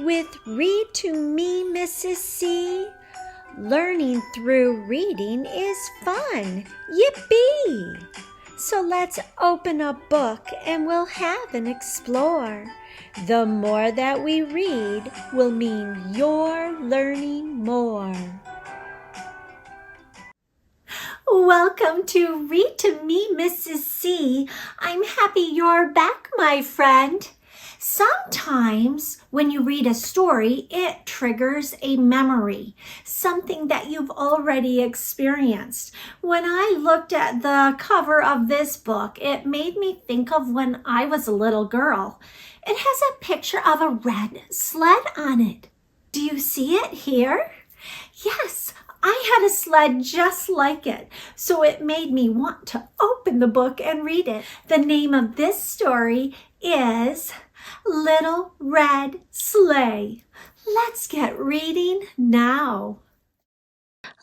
with Read to Me, Mrs. C. Learning through reading is fun. Yippee! So let's open a book and we'll have an explore. The more that we read will mean you're learning more. Welcome to Read to Me, Mrs. C. I'm happy you're back, my friend. Sometimes when you read a story, it triggers a memory, something that you've already experienced. When I looked at the cover of this book, it made me think of when I was a little girl. It has a picture of a red sled on it. Do you see it here? Yes, I had a sled just like it, so it made me want to open the book and read it. The name of this story is Little Red Sleigh. Let's get reading now.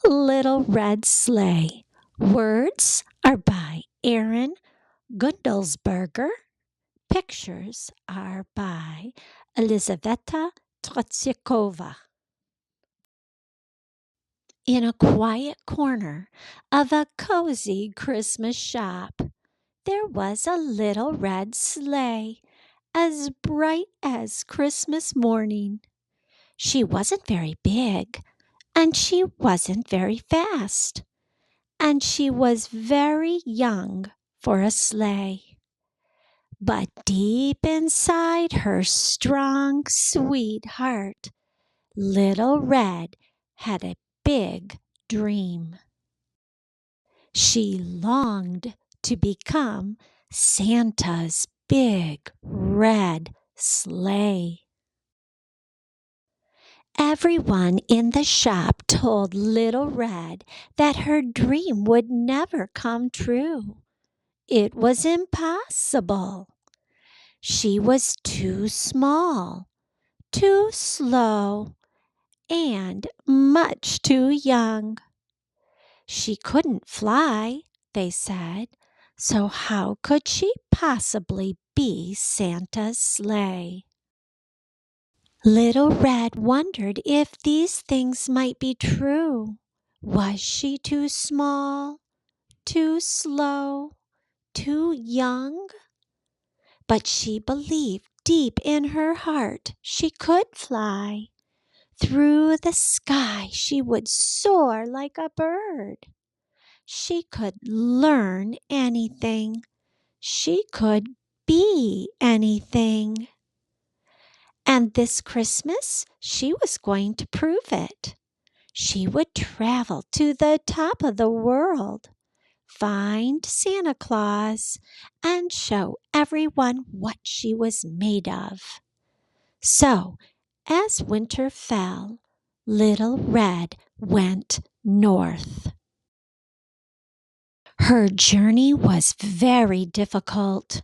Little Red Sleigh. Words are by Erin Guendelsberger. Pictures are by Elizaveta Trotsiakova. In a quiet corner of a cozy Christmas shop, there was a little red sleigh, as bright as Christmas morning. She wasn't very big, and she wasn't very fast, and she was very young for a sleigh. But deep inside her strong, sweet heart, Little Red had a big dream. She longed to become Santa's big red sleigh. Everyone in the shop told Little Red that her dream would never come true. It was impossible. She was too small, too slow, and much too young. She couldn't fly, they said, so how could she possibly be Santa's sleigh? Little Red wondered if these things might be true. Was she too small, too slow, too young? But she believed deep in her heart she could fly. Through the sky she would soar like a bird. She could learn anything. She could be anything. And this Christmas, she was going to prove it. She would travel to the top of the world, find Santa Claus, and show everyone what she was made of. So, as winter fell, Little Red went north. Her journey was very difficult.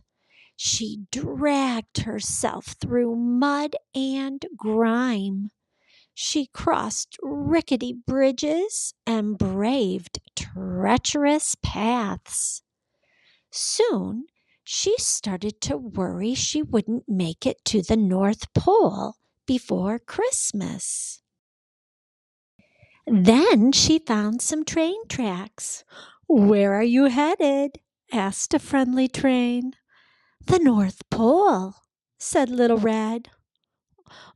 She dragged herself through mud and grime. She crossed rickety bridges and braved treacherous paths. Soon, she started to worry she wouldn't make it to the North Pole before Christmas. Then she found some train tracks. "Where are you headed?" asked a friendly train. "The North Pole," said Little Red.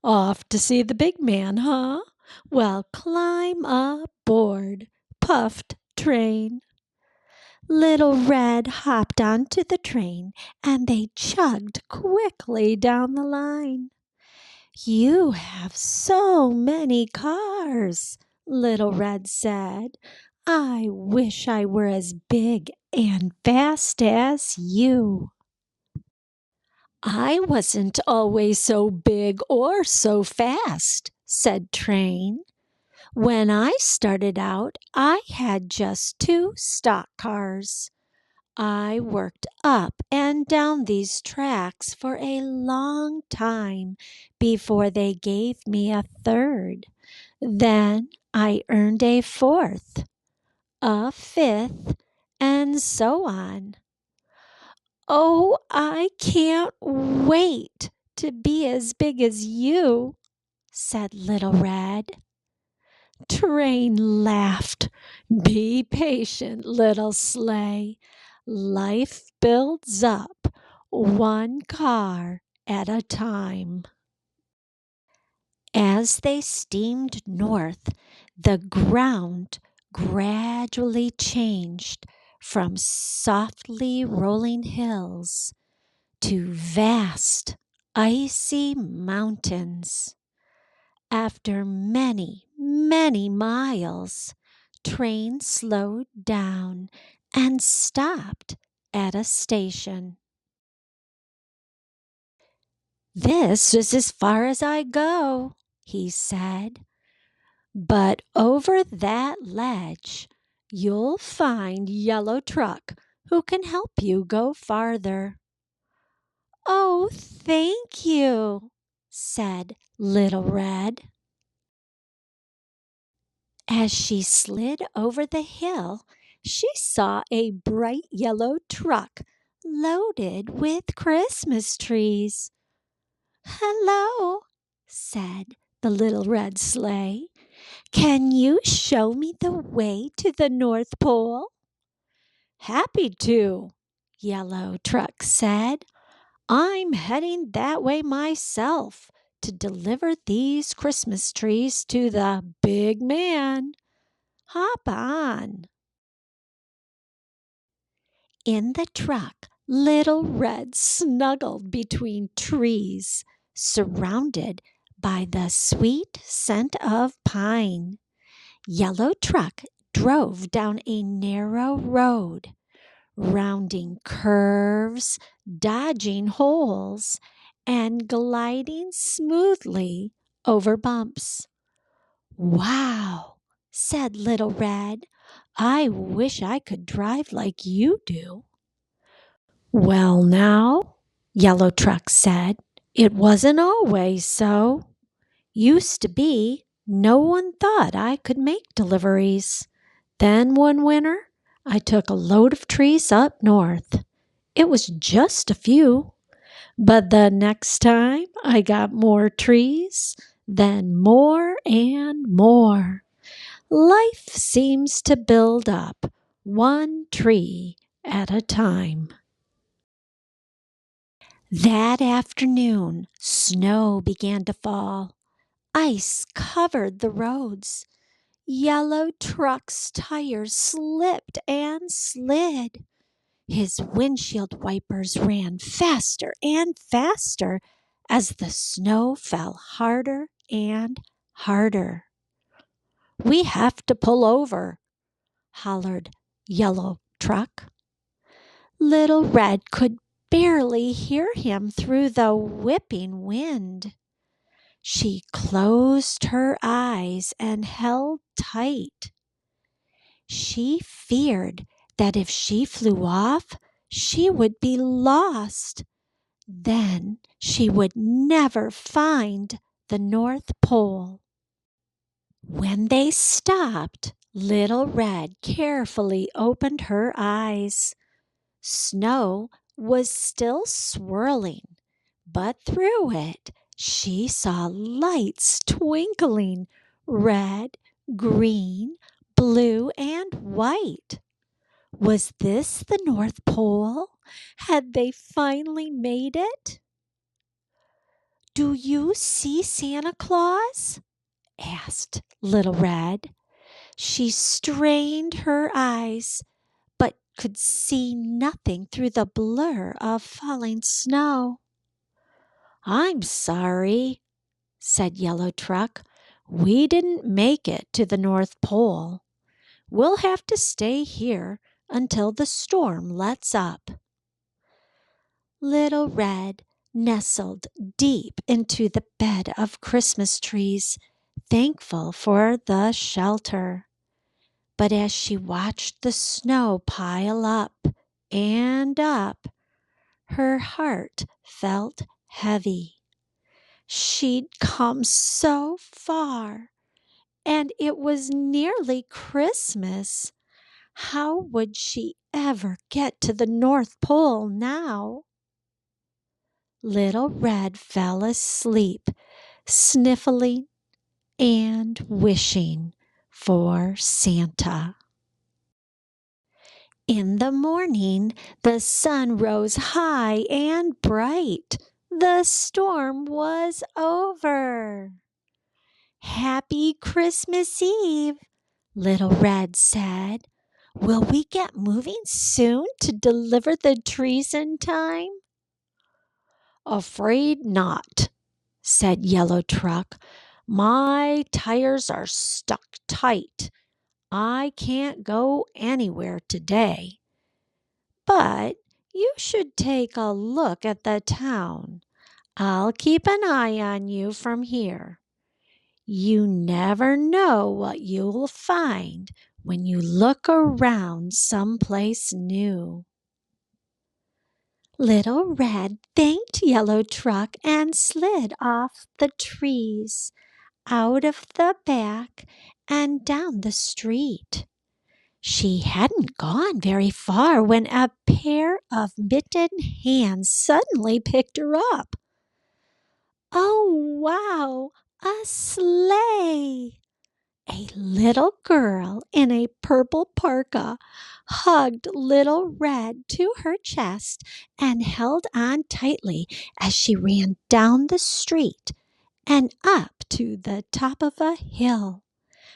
"Off to see the big man, huh? Well, climb aboard," puffed Train. Little Red hopped onto the train, and they chugged quickly down the line. "You have so many cars," Little Red said. "I wish I were as big and fast as you." "I wasn't always so big or so fast," said Train. "When I started out, I had just 2 stock cars. I worked up and down these tracks for a long time before they gave me a 3rd. Then I earned a 4th, a 5th, and so on. Oh, I can't wait to be as big as you." said Little Red. Train laughed. Be patient, little sleigh. Life builds up one car at a time. As they steamed north, the ground gradually changed from softly rolling hills to vast, icy mountains. After many, many miles, train slowed down and stopped at a station. "This is as far as I go," he said. "But over that ledge you'll find Yellow Truck who can help you go farther." "Oh, thank you," said Little Red. As she slid over the hill, she saw a bright yellow truck loaded with Christmas trees. "Hello," said the Little Red Sleigh. "Can you show me the way to the North Pole?" "Happy to," Yellow Truck said. "I'm heading that way myself to deliver these Christmas trees to the big man. Hop on." In the truck, Little Red snuggled between trees, surrounded by the sweet scent of pine. Yellow Truck drove down a narrow road, rounding curves, dodging holes, and gliding smoothly over bumps. "Wow," said Little Red. "I wish I could drive like you do." "Well, now," Yellow Truck said, "it wasn't always so. Used to be, no one thought I could make deliveries. Then one winter, I took a load of trees up north. It was just a few. But the next time I got more trees, then more and more. Life seems to build up one tree at a time." That afternoon, snow began to fall. Ice covered the roads. Yellow Truck's tires slipped and slid. His windshield wipers ran faster and faster as the snow fell harder and harder. "We have to pull over," hollered Yellow Truck. Little Red could barely hear him through the whipping wind. She closed her eyes and held tight. She feared that if she flew off, she would be lost. Then she would never find the North Pole. When they stopped, Little Red carefully opened her eyes. Snow was still swirling, but through it she saw lights twinkling, red, green, blue, and white. Was this the North Pole? Had they finally made it? "Do you see Santa Claus?" asked Little Red. She strained her eyes, but could see nothing through the blur of falling snow. "I'm sorry," said Yellow Truck. "We didn't make it to the North Pole. We'll have to stay here until the storm lets up." Little Red nestled deep into the bed of Christmas trees, thankful for the shelter. But as she watched the snow pile up and up, her heart felt heavy. She'd come so far, and it was nearly Christmas. How would she ever get to the North Pole now? Little Red fell asleep, sniffling and wishing for Santa. In the morning, the sun rose high and bright. The storm was over. Happy Christmas Eve, Little Red said. Will we get moving soon to deliver the trees in time? Afraid not, said Yellow Truck. My tires are stuck tight. I can't go anywhere today. But you should take a look at the town. I'll keep an eye on you from here. You never know what you'll find when you look around someplace new. Little Red thanked Yellow Truck and slid off the trees, out of the back and down the street. She hadn't gone very far when a pair of mittened hands suddenly picked her up. Oh, wow, a sleigh! A little girl in a purple parka hugged Little Red to her chest and held on tightly as she ran down the street and up to the top of a hill.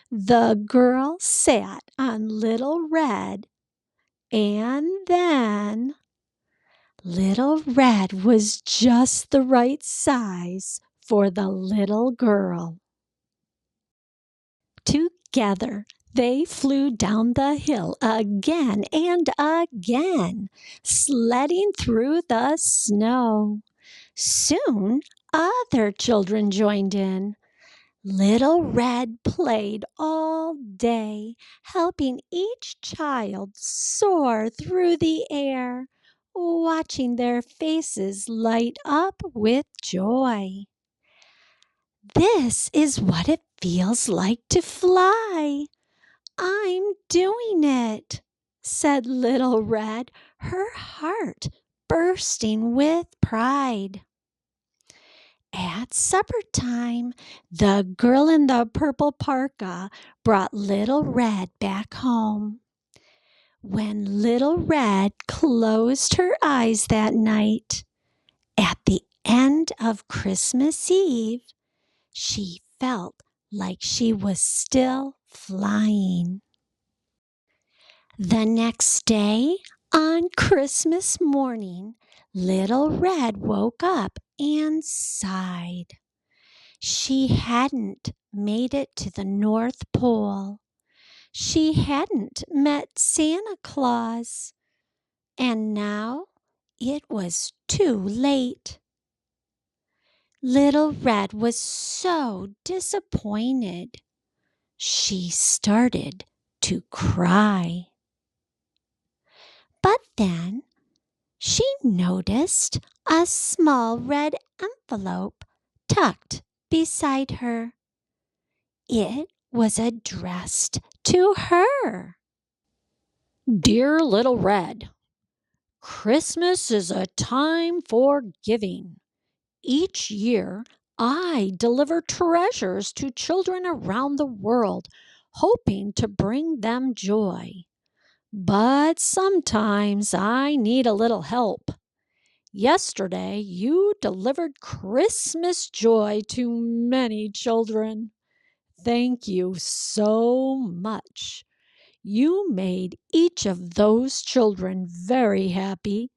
The girl sat on Little Red, and then Little Red was just the right size for the little girl. Together, they flew down the hill again and again, sledding through the snow. Soon, other children joined in. Little Red played all day, helping each child soar through the air, watching their faces light up with joy. This is what it feels like to fly. I'm doing it, said Little Red, her heart bursting with pride. At supper time, the girl in the purple parka brought Little Red back home. When Little Red closed her eyes that night, at the end of Christmas Eve, she felt like she was still flying. The next day, on Christmas morning, Little Red woke up and sighed. She hadn't made it to the North Pole. She hadn't met Santa Claus. And now it was too late. Little Red was so disappointed. She started to cry. But then she noticed a small red envelope tucked beside her. It was addressed to her. Dear Little Red, Christmas is a time for giving. Each year, I deliver treasures to children around the world, hoping to bring them joy. But sometimes I need a little help. Yesterday, you delivered Christmas joy to many children. Thank you so much. You made each of those children very happy,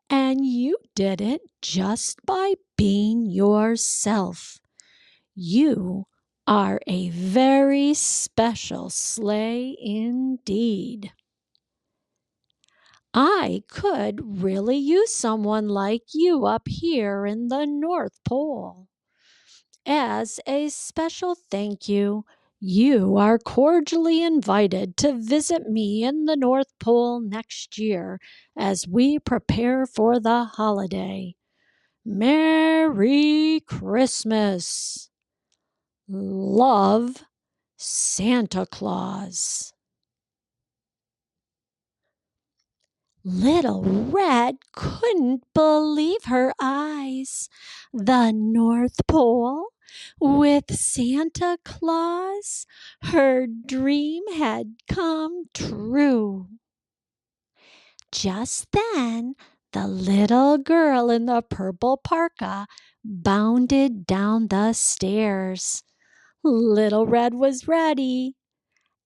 and you did it just by being yourself. You are a very special sleigh indeed. I could really use someone like you up here in the North Pole. As a special thank you, you are cordially invited to visit me in the North Pole next year as we prepare for the holiday. Merry Christmas! Love, Santa Claus. Little Red couldn't believe her eyes. The North Pole With Santa Claus, her dream had come true. Just then, the little girl in the purple parka bounded down the stairs. Little Red was ready.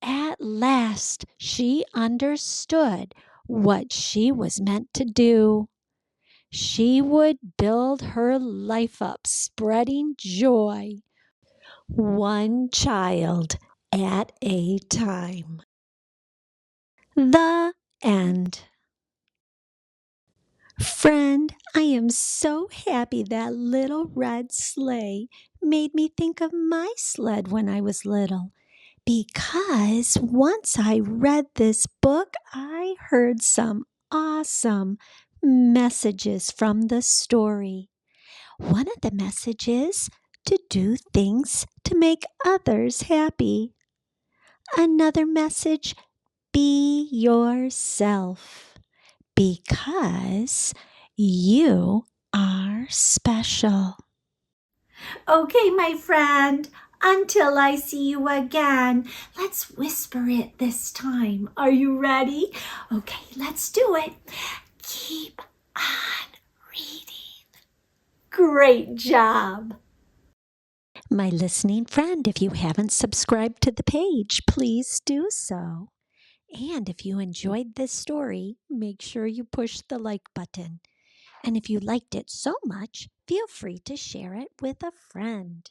At last, she understood what she was meant to do. She would build her life up, spreading joy, one child at a time. The end. Friend, I am so happy that Little Red Sleigh made me think of my sled when I was little. Because once I read this book, I heard some awesome messages from the story. One of the messages to do things to make others happy. Another message, be yourself because you are special. Okay, my friend, until I see you again, let's whisper it this time. Are you ready? Okay, let's do it. Keep on reading. Great job. My listening friend, if you haven't subscribed to the page, please do so. And if you enjoyed this story, make sure you push the like button. And if you liked it so much, feel free to share it with a friend.